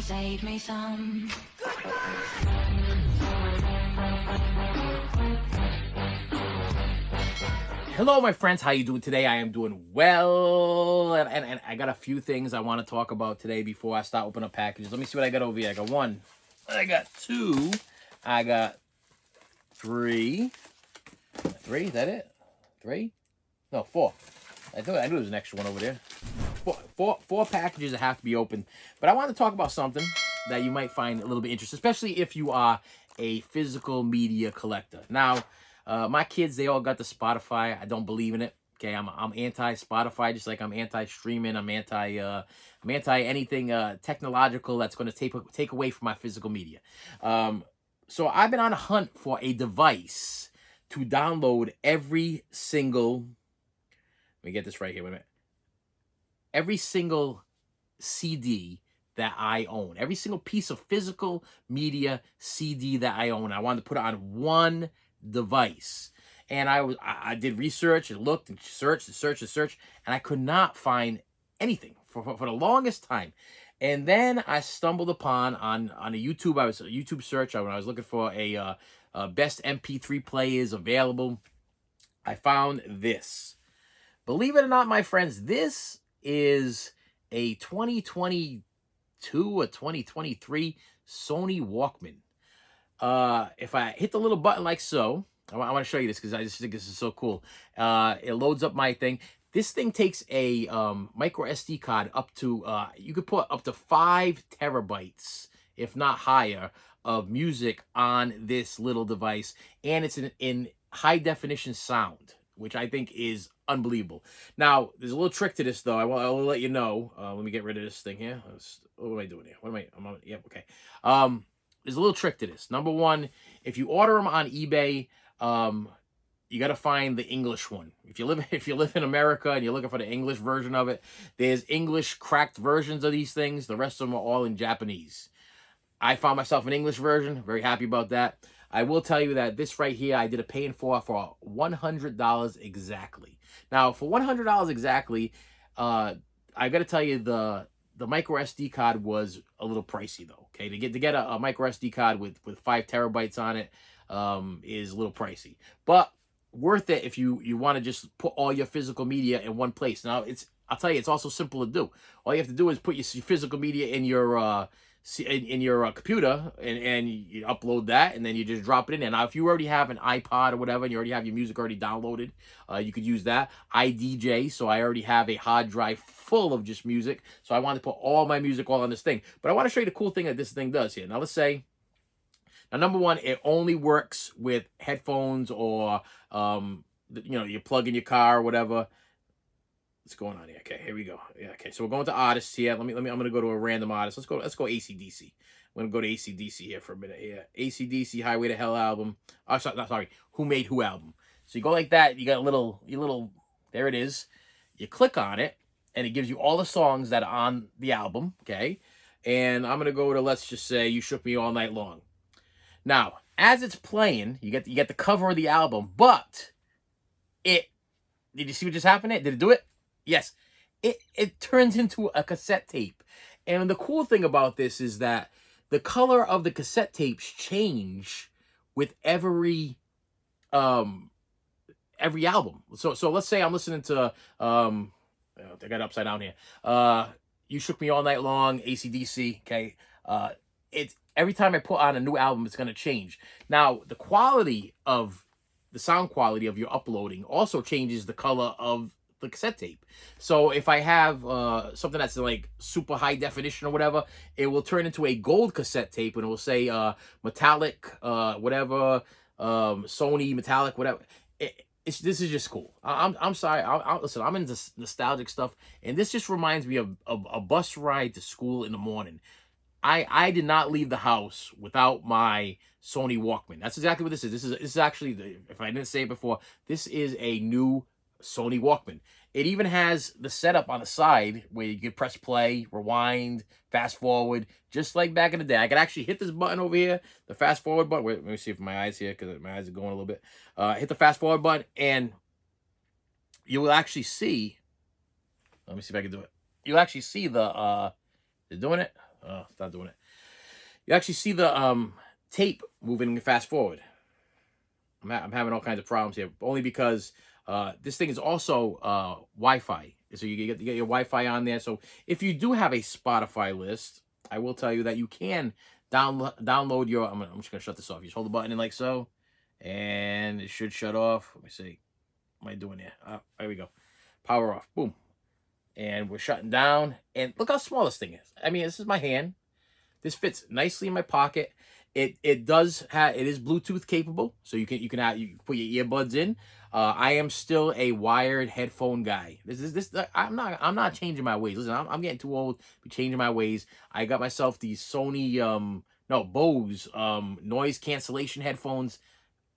save me some. Hello, my friends. How you doing today? I am doing well, and I got a few things I want to talk about today before I start opening up packages. Let me see what I got over here. I got one, I got two, I got three. Three? Is that it? Three? No, four. I knew there was an extra one over there. Four packages that have to be opened. But I want to talk about something that you might find a little bit interesting, especially if you are a physical media collector. Now, my kids, they all got the Spotify. I don't believe in it. Okay, I'm anti-Spotify, just like I'm anti-streaming. I'm anti anything technological that's going to take away from my physical media. So I've been on a hunt for a device to download every single. Let me get this right here. Wait a minute. Every single CD that I own, every single piece of physical media CD that I own, I wanted to put it on one device. And I did research and looked and searched, and I could not find anything for the longest time. And then I stumbled upon on a YouTube. I was a YouTube search when I was looking for a best MP3 players available. I found this. Believe it or not, my friends, this is a 2022 or 2023 Sony Walkman. If I hit the little button like so, I want to show you this because I just think this is so cool. It loads up my thing. This thing takes a micro SD card up to, you could put up to 5 terabytes, if not higher, of music on this little device. And it's in high definition sound, which I think is unbelievable. Now, there's a little trick to this, though. I'll let you know. Let me get rid of this thing here. What am I doing here? Yep, okay. There's a little trick to this. Number one, if you order them on eBay, you got to find the English one. If you live in America and you're looking for the English version of it, there's English cracked versions of these things. The rest of them are all in Japanese. I found myself an English version. Very happy about that. I will tell you that this right here, I did a paying for $100 exactly. Now, for $100 exactly, I got to tell you the micro SD card was a little pricey though. Okay, to get a micro SD card with 5 terabytes on it is a little pricey, but worth it if you want to just put all your physical media in one place. Now, I'll tell you, it's also simple to do. All you have to do is put your physical media in your computer and you upload that, and then you just drop it in there. Now, if you already have an iPod or whatever, and you already have your music already downloaded, you could use that. I DJ, so I already have a hard drive full of just music, so I want to put all my music all on this thing. But I want to show you the cool thing that this thing does here. Now, let's say, number one, it only works with headphones or you plug in your car or whatever. What's going on here? Okay, here we go. Yeah, okay, so we're going to artists here. I'm gonna go to a random artist. Let's go AC/DC. I'm gonna go to AC/DC here for a minute. Yeah, AC/DC Highway to Hell album. Oh, sorry, Who Made Who album. So you go like that, you got your little, there it is. You click on it, and it gives you all the songs that are on the album, okay? And I'm gonna go to, let's just say, You Shook Me All Night Long. Now, as it's playing, you get the cover of the album, but did you see what just happened? Did it do it? Yes, it turns into a cassette tape. And the cool thing about this is that the color of the cassette tapes change with every album. So let's say I'm listening to I got it upside down here. You Shook Me All Night Long, AC/DC, okay? It's every time I put on a new album, it's gonna change. Now, the sound quality of your uploading also changes the color of the cassette tape. So if I have something that's like super high definition or whatever, it will turn into a gold cassette tape, and it will say metallic whatever, Sony metallic whatever. This is just cool. I'm sorry. Listen, I'm into nostalgic stuff, and this just reminds me of a bus ride to school in the morning. I did not leave the house without my Sony Walkman. That's exactly what this is. This is actually, if I didn't say it before, this is a new Sony Walkman. It even has the setup on the side where you can press play, rewind, fast forward, just like back in the day. I could actually hit this button over here, the fast forward button. Wait, let me see if my eyes here, because my eyes are going a little bit. Hit the fast forward button, and you will actually see. Let me see if I can do it. You'll actually see the. They're doing it. Oh, not doing it. You actually see the tape moving fast forward. I'm having all kinds of problems here, only because this thing is also Wi-Fi. So you get your Wi-Fi on there. So if you do have a Spotify list, I will tell you that you can download your. I'm just gonna shut this off. You just hold the button in like so, and it should shut off. Let me see. What am I doing here? There we go. Power off. Boom. And we're shutting down. And look how small this thing is. I mean, this is my hand. This fits nicely in my pocket. It is Bluetooth capable, so you can put your earbuds in. I am still a wired headphone guy. I'm not changing my ways. Listen, I'm getting too old to be changing my ways. I got myself these Sony no Bose noise cancellation headphones.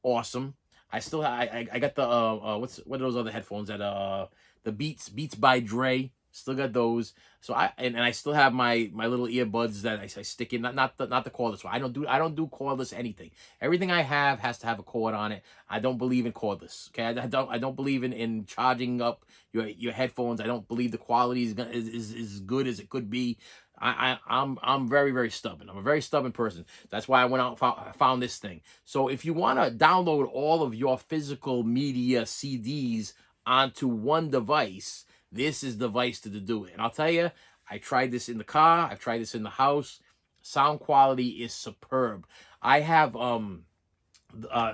Awesome. I got the what are those other headphones that the Beats by Dre. Still got those. So I still have my little earbuds that I stick in. Not the cordless one. I don't do cordless anything. Everything I have has to have a cord on it. I don't believe in cordless. Okay, I don't believe in charging up your headphones. I don't believe the quality is as good as it could be. I'm very, very stubborn. I'm a very stubborn person. That's why I went out and found this thing. So if you want to download all of your physical media CDs onto one device, this is the device to do it. And I'll tell you, I tried this in the car. I've tried this in the house. Sound quality is superb. I have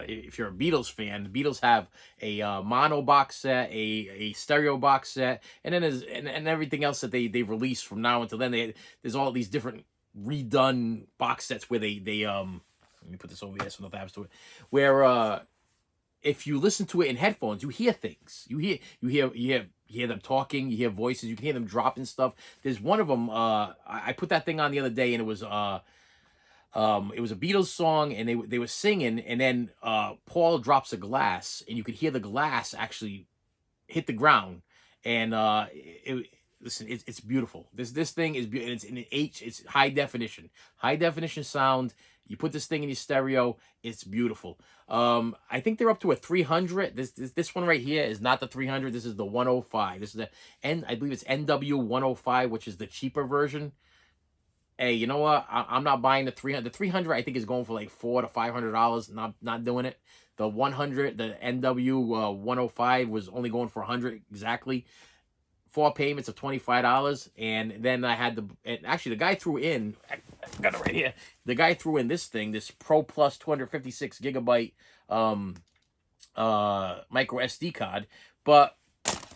if you're a Beatles fan, the Beatles have a mono box set, a stereo box set, and then there's and everything else that they've released from now until then. There's all these different redone box sets where they let me put this over here so nothing happens to it. Where if you listen to it in headphones, you hear things. You hear them talking. You hear voices. You can hear them dropping stuff. There's one of them. I put that thing on the other day, and it was a Beatles song, and they were singing, and then Paul drops a glass, and you could hear the glass actually hit the ground, and listen, it's beautiful. This thing is beautiful. It's in it's high definition sound. You put this thing in your stereo, it's beautiful. I think they're up to a 300. This one right here is not the 300. This is the 105. This is I believe it's NW 105, which is the cheaper version. Hey, you know what? I'm not buying the 300. The 300 I think is going for like $400 to $500. Not doing it. The 100, the NW 105 was only going for 100 exactly. 4 payments of $25, and then I had actually the guy threw in. I got it right here. The guy threw in this thing, this Pro Plus 256 gigabyte micro SD card, but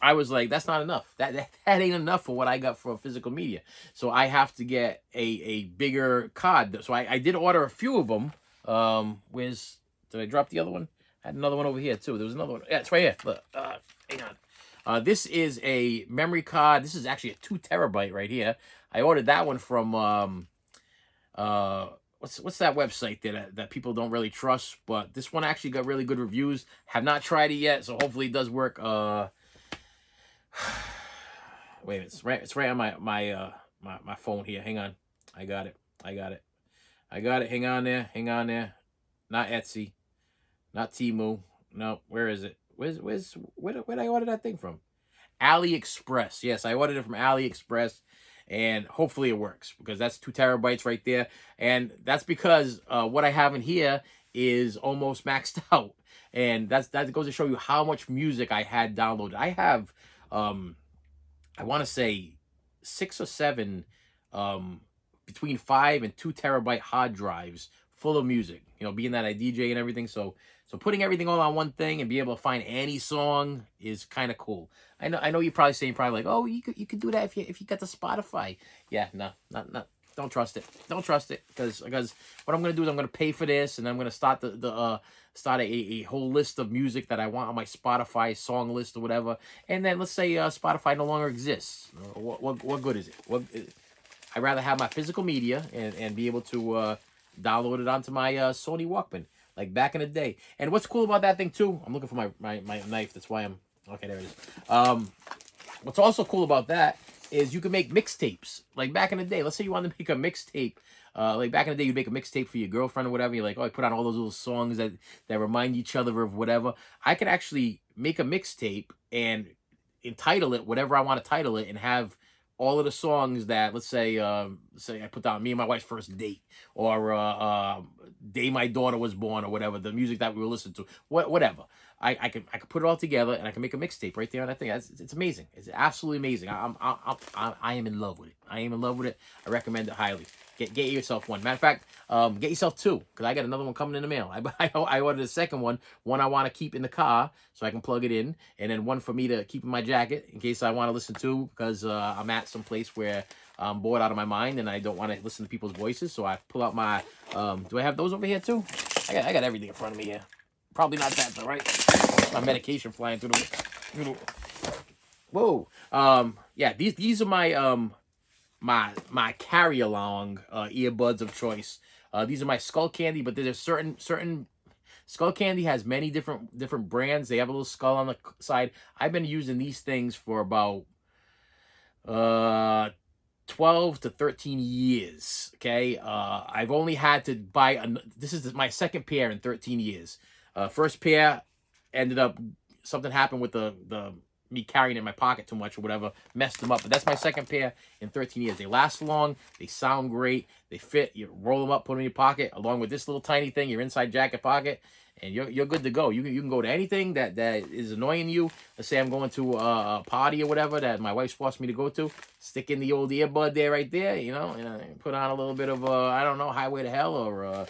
I was like, that's not enough. That ain't enough for what I got for physical media. So I have to get a bigger card. So I did order a few of them. Did I drop the other one? I had another one over here too. There was another one. Yeah, it's right here. Look, hang on. This is a memory card. This is actually a 2 terabyte right here. I ordered that one from what's that website that people don't really trust, but this one actually got really good reviews. Have not tried it yet, so hopefully it does work. Wait a minute, it's right on my phone here. Hang on. I got it. Hang on there. Not Etsy. Not Temu. No, where is it? Where did I order that thing from? AliExpress. Yes, I ordered it from AliExpress, and hopefully it works, because that's 2 terabytes right there. And that's because what I have in here is almost maxed out. And that goes to show you how much music I had downloaded. I have, I want to say 6 or 7 between 5 and 2 terabyte hard drives full of music. You know, being that I DJ and everything, so putting everything all on one thing and be able to find any song is kind of cool. I know you're probably saying like, oh, you could do that if you got the Spotify. Yeah, no, not. Don't trust it. Don't trust it, because what I'm gonna do is I'm gonna pay for this, and I'm gonna start start a whole list of music that I want on my Spotify song list or whatever. And then let's say Spotify no longer exists. What good is it? I'd rather have my physical media and be able to download it onto my Sony Walkman, like back in the day. And what's cool about that thing too, I'm looking for my knife. That's why I'm okay. There it is. What's also cool about that is you can make mixtapes. Like back in the day, let's say you want to make a mixtape. Like back in the day, you'd make a mixtape for your girlfriend or whatever. You're like, oh, I put on all those little songs that remind each other of whatever. I could actually make a mixtape and entitle it whatever I want to title it, and have all of the songs that, let's say I put down me and my wife's first date, or day my daughter was born, or whatever, the music that we were listening to, whatever. I can put it all together, and I can make a mixtape right there on that thing. It's amazing. It's absolutely amazing. I am in love with it. I am in love with it. I recommend it highly. Get yourself one. Matter of fact, get yourself two, because I got another one coming in the mail. I ordered a second one. One I want to keep in the car so I can plug it in, and then one for me to keep in my jacket in case I want to listen to, because I'm at some place where I'm bored out of my mind and I don't want to listen to people's voices. So I pull out my, do I have those over here too? I got everything in front of me here. Probably not that though, right? My medication flying through the whoa. Yeah, these are my my carry along earbuds of choice. These are my Skull Candy, but there's certain Skull Candy has many different brands. They have a little skull on the side. I've been using these things for about 12 to 13 years. Okay, I've only had to buy this is my second pair in 13 years. First pair ended up, something happened with the me carrying it in my pocket too much or whatever, messed them up. But that's my second pair in 13 years. They last long, they sound great, they fit. You roll them up, put them in your pocket, along with this little tiny thing, your inside jacket pocket, and you're good to go. You can go to anything that is annoying you. Let's say I'm going to a party or whatever that my wife's forced me to go to. Stick in the old earbud there, right there. You know, put on a little bit of I don't know, Highway to Hell, or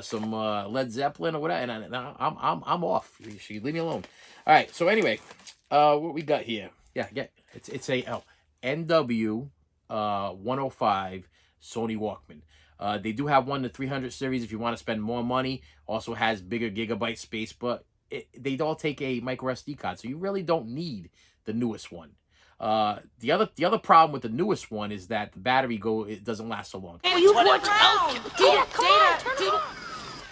some Led Zeppelin or whatever, and I'm off. She leave me alone. All right. So anyway, what we got here? Yeah. It's a NW 105 Sony Walkman. They do have one, the 300 series, if you want to spend more money. Also has bigger gigabyte space, but they all take a micro SD card, so you really don't need the newest one. The other come with the newest one is that the battery it doesn't last so long. Will you watch out? Data, turn it off.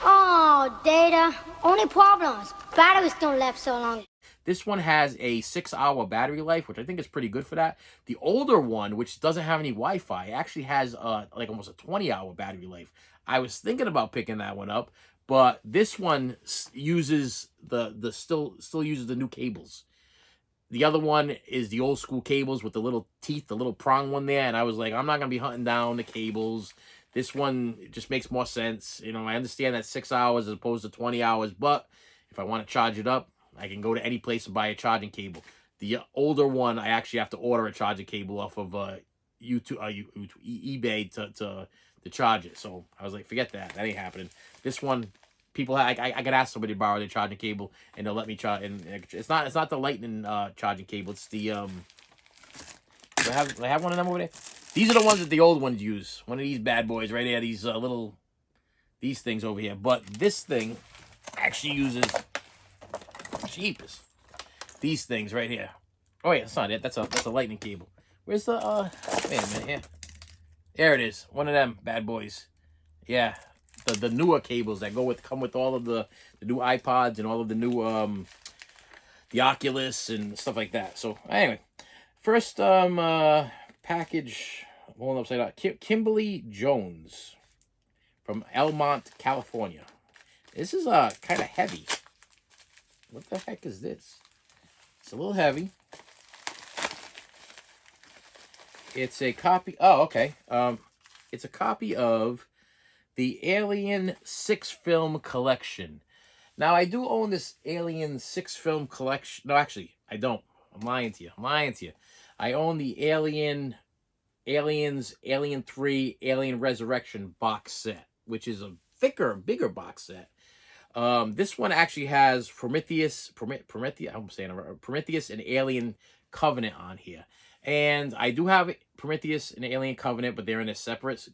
Oh, Data. Only problems. Batteries don't last so long. This one has a 6-hour battery life, which I think is pretty good for that. The older one, which doesn't have any Wi-Fi, actually has like almost a 20-hour battery life. I was thinking about picking that one up, but this one uses still uses the new cables. The other one is the old school cables with the little teeth, the little prong one there, and I was like, I'm not gonna be hunting down the cables. This one just makes more sense. You know, I understand that 6 hours as opposed to 20 hours, but if I want to charge it up, I can go to any place and buy a charging cable. The older one, I actually have to order a charging cable off of eBay to charge it. So I was like, forget that. That ain't happening. This one, people, I could ask somebody to borrow their charging cable, and they'll let me charge. And it's not the Lightning charging cable. It's the do I have one of them over there? These are the ones that the old ones use. One of these bad boys right here. These these things over here. But this thing actually uses cheapest. These things right here. Oh yeah, it's not it. That's a Lightning cable. Where's the wait a minute here. There it is. One of them bad boys. Yeah. The newer cables that come with all of the new iPods and all of the new the Oculus and stuff like that. So anyway, first package, rolling upside down. Kimberly Jones from Elmont, California. This is kind of heavy. What the heck is this? It's a little heavy. It's a copy. Oh, okay. It's a copy of the Alien 6-film collection. Now, I do own this Alien 6-film collection. No, actually, I don't. I'm lying to you. I own the Aliens, Alien 3, Alien Resurrection box set, which is a thicker, bigger box set. This one actually has Prometheus and Alien Covenant on here. And I do have Prometheus and Alien Covenant, but they're in a separate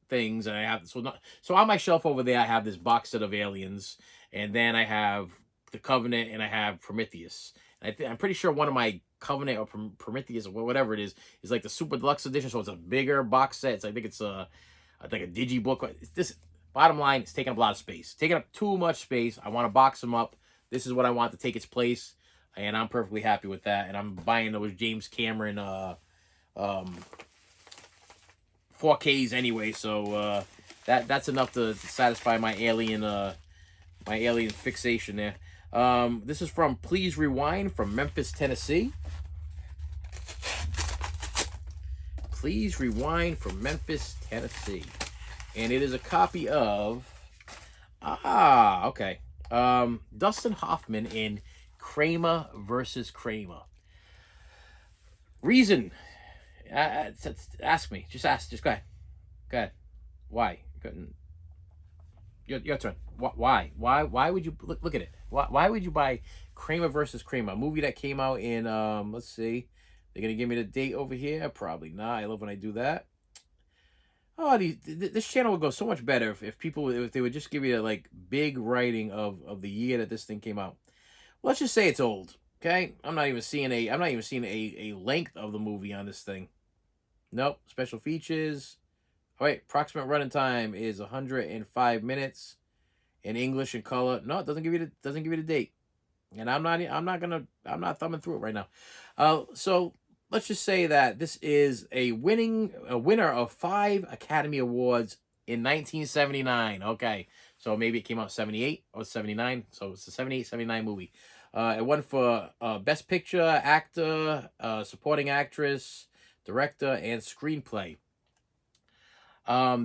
things. And I have so on my shelf over there, I have this box set of Aliens, and then I have the Covenant, and I have Prometheus. And I'm pretty sure one of my Covenant or Prometheus or whatever it is like the Super Deluxe Edition, so it's a bigger box set. I think it's like a digibook. This bottom line, it's taking up a lot of space, taking up too much space. I want to box them up. This is what I want to take its place, and I'm perfectly happy with that. And I'm buying those James Cameron 4Ks anyway, so that's enough to satisfy my alien fixation there. This is from Please Rewind from Memphis, Tennessee. Please Rewind from Memphis, Tennessee. And it is a copy of... okay. Dustin Hoffman in Kramer versus Kramer. Reason. Ask me. Just ask. Just go ahead. Go ahead. Why? Your turn. Why? Why would you look at it? Why would you buy Kramer versus Kramer, a movie that came out in let's see, they're gonna give me the date over here. Probably not. I love when I do that. Oh, this channel would go so much better if they would just give you a like big writing of the year that this thing came out. Let's just say it's old. Okay, I'm not even seeing a length of the movie on this thing. Nope. Special features. All right, approximate running time is 105 minutes in English and color. No, it doesn't give you the date. And I'm not thumbing through it right now. So let's just say that this is a winner of 5 Academy Awards in 1979. Okay, so maybe it came out 78 or 79. So it's a 78, 79 movie. It won for Best Picture, Actor, Supporting Actress, Director, and Screenplay.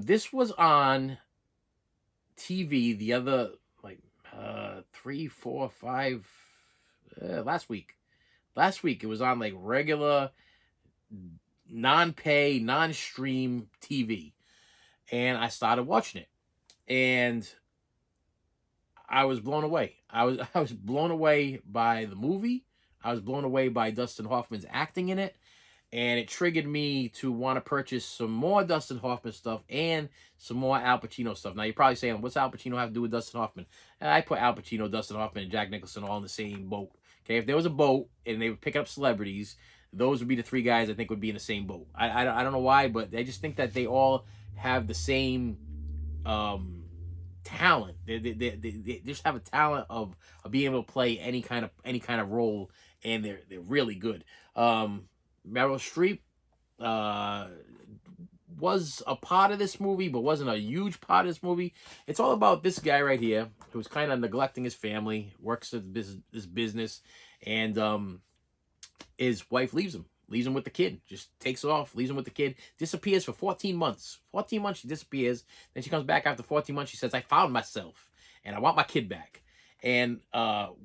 This was on TV the other, like, 3, 4, 5, last week. Last week, it was on, like, regular, non-pay, non-stream TV. And I started watching it. And I was blown away. I was blown away by the movie. I was blown away by Dustin Hoffman's acting in it. And it triggered me to want to purchase some more Dustin Hoffman stuff and some more Al Pacino stuff. Now, you're probably saying, what's Al Pacino have to do with Dustin Hoffman? And I put Al Pacino, Dustin Hoffman, and Jack Nicholson all in the same boat. Okay, if there was a boat and they were picking up celebrities, those would be the 3 guys I think would be in the same boat. I don't know why, but I just think that they all have the same talent. They just have a talent of being able to play any kind of role, and they're really good. Meryl Streep was a part of this movie, but wasn't a huge part of this movie. It's all about this guy right here who's kind of neglecting his family, works at this business, and his wife leaves him with the kid. Just takes off, leaves him with the kid, disappears for 14 months. 14 months she disappears. Then she comes back after 14 months. She says, I found myself, and I want my kid back. And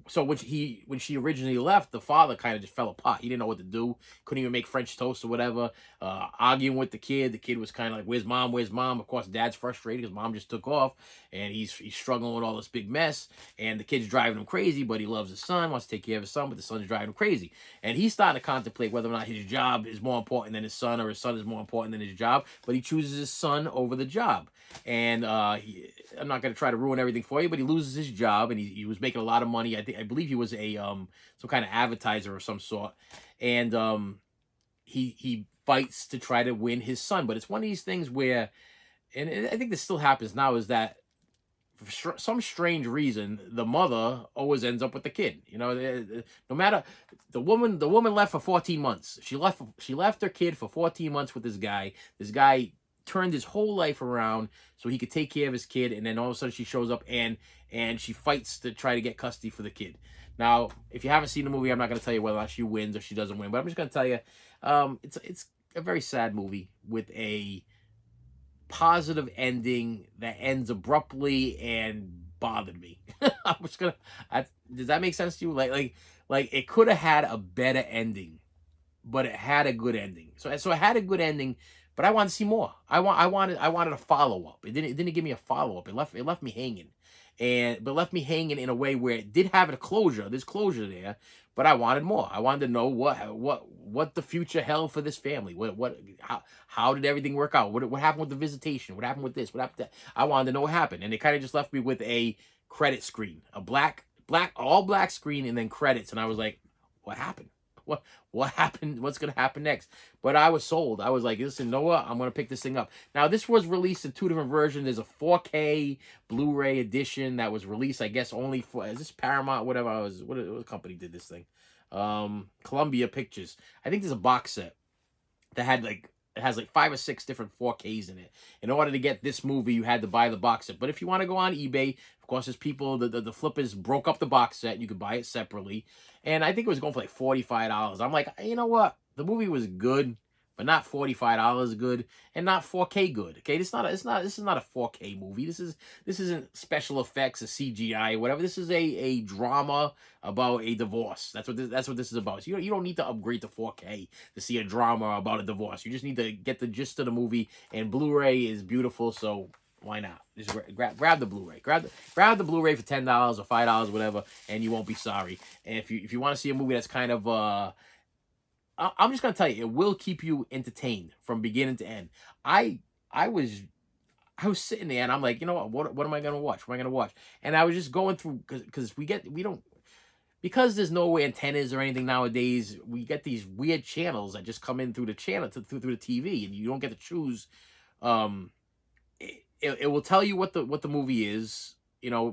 so when she originally left, the father kind of just fell apart. He didn't know what to do. Couldn't even make French toast or whatever. Arguing with the kid. The kid was kind of like, where's mom? Where's mom? Of course, dad's frustrated because mom just took off. And he's struggling with all this big mess. And the kid's driving him crazy, but he loves his son, wants to take care of his son, but the son's driving him crazy. And he's starting to contemplate whether or not his job is more important than his son, or his son is more important than his job. But he chooses his son over the job. And I'm not going to try to ruin everything for you, but he loses his job, and he was making a lot of money. I believe he was a some kind of advertiser of some sort, and he fights to try to win his son. But it's one of these things where, and I think this still happens now, is that for some strange reason the mother always ends up with the kid. You know, no matter the woman left for 14 months. She left her kid for 14 months with this guy. This guy turned his whole life around so he could take care of his kid, and then all of a sudden she shows up and she fights to try to get custody for the kid. Now, if you haven't seen the movie, I'm not going to tell you whether or not she wins or she doesn't win, but I'm just going to tell you, it's a very sad movie with a positive ending that ends abruptly and bothered me. Does that make sense to you? Like it could have had a better ending, but it had a good ending. So it had a good ending. But I wanted to see more. I wanted a follow up. It didn't give me a follow up. It left me hanging, but left me hanging in a way where it did have a closure. There's closure there, but I wanted more. I wanted to know what the future held for this family. How did everything work out? What happened with the visitation? What happened with this? What happened? I wanted to know what happened, and it kind of just left me with a credit screen, a all black screen, and then credits, and I was like, what happened? What happened? What's going to happen next? But I was sold. I was like, listen, Noah, I'm going to pick this thing up. Now, this was released in 2 different versions. There's a 4K Blu-ray edition that was released, I guess, only for, is this Paramount? Whatever. What company did this thing? Columbia Pictures. I think there's a box set that had like, it has like 5 or 6 different 4Ks in it. In order to get this movie, you had to buy the box set. But if you want to go on eBay, of course, there's people, the flippers broke up the box set. You could buy it separately. And I think it was going for like $45. I'm like, you know what? The movie was good, but not $45 good and not 4K good. Okay, this is not a 4K movie. This isn't special effects or CGI or whatever. This is a drama about a divorce. That's what this is about. So you don't need to upgrade to 4K to see a drama about a divorce. You just need to get the gist of the movie, and Blu-ray is beautiful, so why not? Just grab the Blu-ray. Grab the Blu-ray for $10 or $5, whatever, and you won't be sorry. And if you want to see a movie that's kind of I'm just gonna tell you, it will keep you entertained from beginning to end. I was sitting there and I'm like, you know what am I gonna watch? What am I gonna watch? And I was just going through because there's no antennas or anything nowadays. We get these weird channels that just come in through the channel through the TV, and you don't get to choose. It will tell you what the movie is,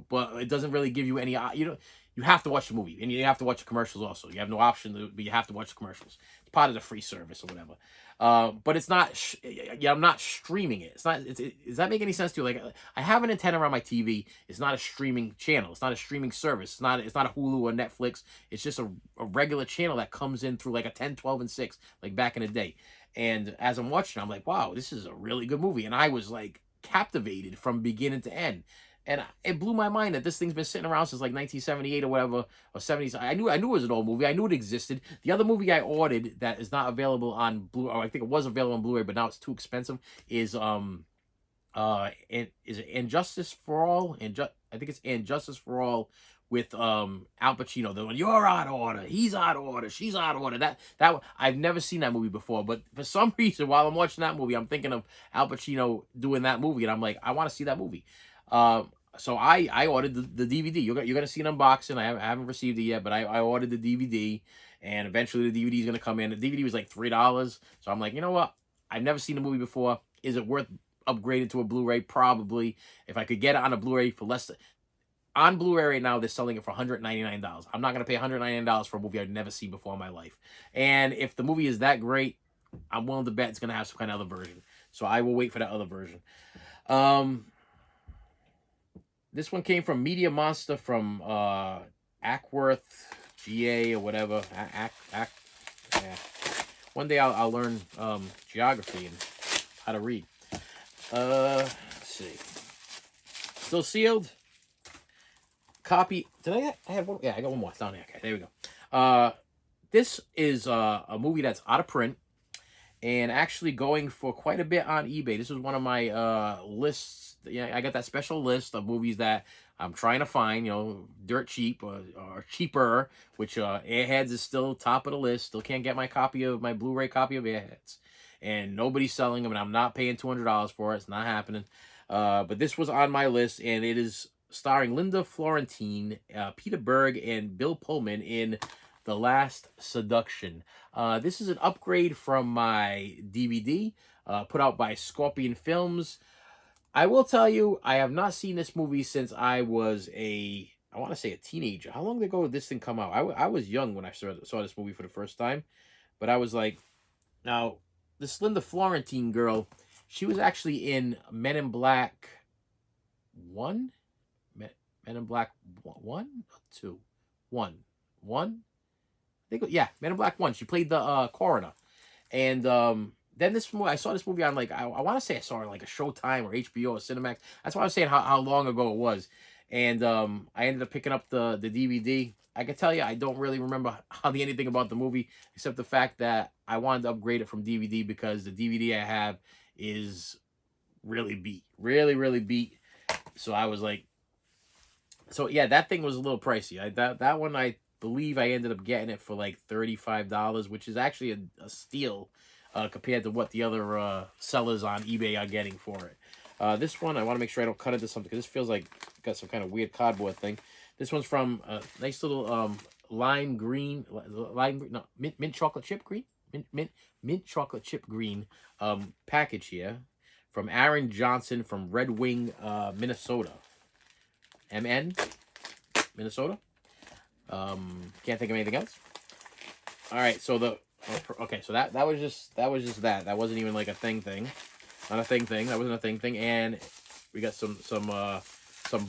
but it doesn't really give you any. You have to watch the movie, and you have to watch the commercials also. You have no option, but you have to watch the commercials. It's part of the free service or whatever. But it's not. I'm not streaming it. It's not. Does that make any sense to you? Like, I have an antenna on my TV. It's not a streaming channel. It's not a streaming service. It's not a Hulu or Netflix. It's just a regular channel that comes in through like a 10, 12, and 6, like back in the day. And as I'm watching, I'm like, wow, this is a really good movie. And I was like captivated from beginning to end. And it blew my mind that this thing's been sitting around since like 1978 or whatever, or 70s. I knew it was an old movie. I knew it existed. The other movie I ordered that is not available on Blu-ray, or I think it was available on Blu-ray, but now it's too expensive, is is it Injustice for All? I think it's Injustice for All with Al Pacino. The one, you're out of order, he's out of order, she's out of order. That one, I've never seen that movie before, but for some reason while I'm watching that movie, I'm thinking of Al Pacino doing that movie, and I'm like, I want to see that movie. So I ordered the DVD. You're gonna see an unboxing. I haven't received it yet, but I ordered the DVD, and eventually the DVD is gonna come in. The DVD was like $3, so I'm like, you know what? I've never seen the movie before. Is it worth upgrading to a Blu-ray? Probably. If I could get it on a Blu-ray for less on Blu-ray right now, they're selling it for $199. I'm not gonna pay $199 for a movie I've never seen before in my life. And if the movie is that great, I'm willing to bet it's gonna have some kind of other version. So I will wait for that other version. This one came from Media Monster from Ackworth, GA or whatever. Yeah. One day I'll learn geography and how to read. Let's see. Still sealed. Copy. Did I have one? Yeah, I got one more. It's down there. Okay, there we go. This is a movie that's out of print and actually going for quite a bit on eBay. This was one of my lists. Yeah, I got that special list of movies that I'm trying to find, dirt cheap or cheaper, which Airheads is still top of the list. Still can't get my Blu-ray copy of Airheads. And nobody's selling them, and I'm not paying $200 for it. It's not happening. But this was on my list, and it is starring Linda Florentine, Peter Berg, and Bill Pullman in The Last Seduction. This is an upgrade from my DVD, put out by Scorpion Films. I will tell you, I have not seen this movie since I was I want to say a teenager. How long ago did this thing come out? I was young when I saw this movie for the first time. But I was like, now, this Linda Florentine girl, she was actually in Men in Black 1? Men in Black 1 or 2? 1. 1? I think, yeah, Men in Black 1. She played the coroner. And then this movie, I saw this movie on like, I want to say I saw it like a Showtime or HBO or Cinemax. That's why I was saying how long ago it was. And I ended up picking up the DVD. I can tell you, I don't really remember hardly anything about the movie, except the fact that I wanted to upgrade it from DVD because the DVD I have is really beat. Really, really beat. So I was like, so yeah, that thing was a little pricey. That one, I believe I ended up getting it for like $35, which is actually a steal. Compared to what the other sellers on eBay are getting for it. This one, I want to make sure I don't cut into something, because this feels like got some kind of weird cardboard thing. This one's from a nice little mint chocolate chip green? Mint chocolate chip green package here from Aaron Johnson from Red Wing, Minnesota. MN, Minnesota. Can't think of anything else. All right, so okay, so that was just that. That wasn't even like a thing. Not a thing. That wasn't a thing. And we got some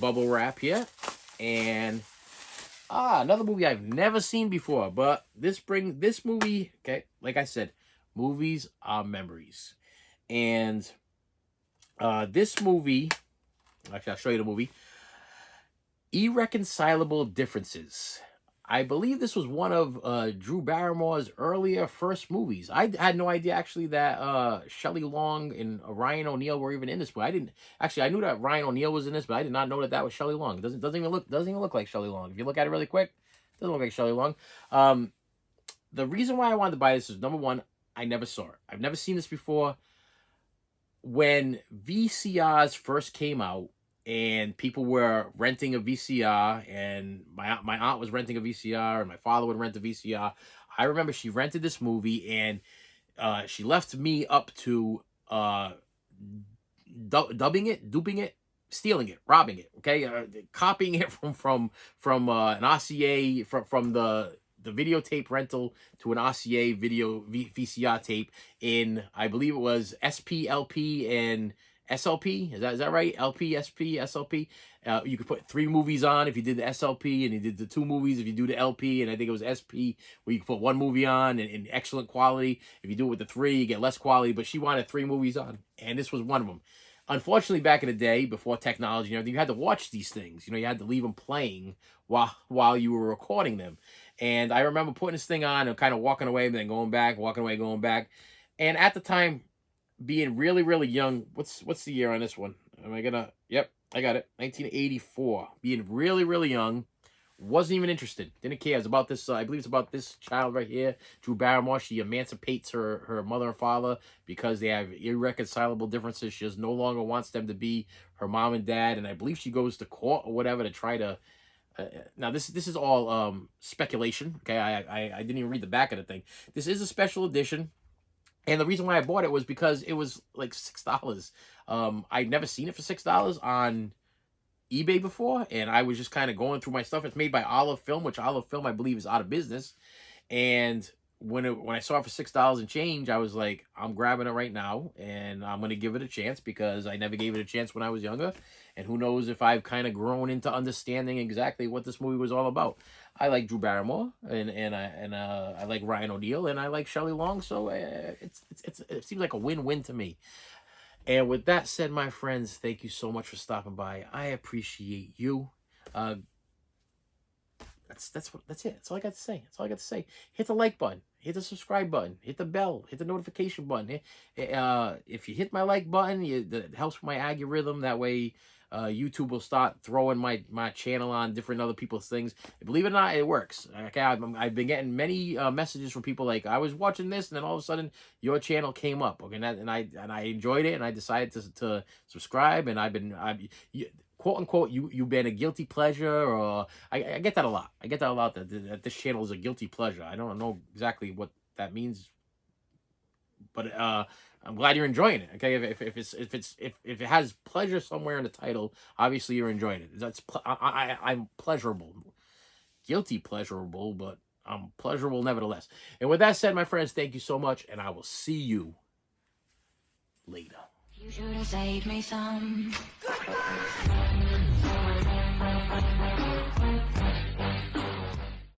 bubble wrap here. And another movie I've never seen before. But this movie, okay, like I said, Movies are memories. And this movie, actually, I'll show you the movie. Irreconcilable Differences. I believe this was one of Drew Barrymore's earlier first movies. I had no idea actually that Shelley Long and Ryan O'Neal were even in this movie. I knew that Ryan O'Neal was in this, but I did not know that that was Shelley Long. It doesn't even look like Shelley Long. If you look at it really quick, it doesn't look like Shelley Long. The reason why I wanted to buy this is, number one, I never saw it. I've never seen this before. When VCRs first came out, and people were renting a VCR, and my aunt was renting a VCR, and my father would rent a VCR. I remember she rented this movie, and she left me up to duping it, stealing it, robbing it, okay, copying it from an RCA, from the videotape rental to an RCA VCR tape in, I believe it was SP, LP, and SLP. Is that right? LP, SP, SLP. You could put 3 movies on if you did the SLP, and you did the 2 movies if you do the LP, and I think it was SP where you could put 1 movie on in excellent quality. If you do it with the 3, you get less quality, but she wanted 3 movies on, and this was one of them. Unfortunately, back in the day, before technology and everything, you had to watch these things. You had to leave them playing while you were recording them. And I remember putting this thing on and kind of walking away, and then going back, walking away, going back. And at the time, being really, really young, what's the year on this one? Yep, I got it. 1984. Being really, really young, wasn't even interested. Didn't care. It's about this, I believe it's about this child right here, Drew Barrymore. She emancipates her mother and father because they have irreconcilable differences. She just no longer wants them to be her mom and dad. And I believe she goes to court or whatever to try to, now this is all speculation. Okay, I didn't even read the back of the thing. This is a special edition. And the reason why I bought it was because it was like $6. I'd never seen it for $6 on eBay before, and I was just kind of going through my stuff. It's made by Olive Film, which Olive Film I believe is out of business. And when I saw it for $6 and change, I was like, I'm grabbing it right now, and I'm gonna give it a chance because I never gave it a chance when I was younger. And who knows if I've kind of grown into understanding exactly what this movie was all about. I like Drew Barrymore, and I like Ryan O'Neal, and I like Shelley Long, so it seems like a win-win to me. And with that said, my friends, thank you so much for stopping by. I appreciate you. That's it. That's all I got to say. That's all I got to say. Hit the like button. Hit the subscribe button. Hit the bell. Hit the notification button. If you hit my like button, it helps with my algorithm. That way, YouTube will start throwing my channel on different other people's things. Believe it or not, it works. Okay, I've been getting many messages from people like, I was watching this, and then all of a sudden your channel came up. Okay, and I enjoyed it, and I decided to subscribe, and quote unquote, you've been a guilty pleasure, or I get that a lot. I get that a lot, that this channel is a guilty pleasure. I don't know exactly what that means, but I'm glad you're enjoying it. Okay, if it has pleasure somewhere in the title, obviously you're enjoying it. I'm pleasurable, guilty pleasurable, but I'm pleasurable nevertheless. And with that said, my friends, thank you so much, and I will see you later. You should have saved me some.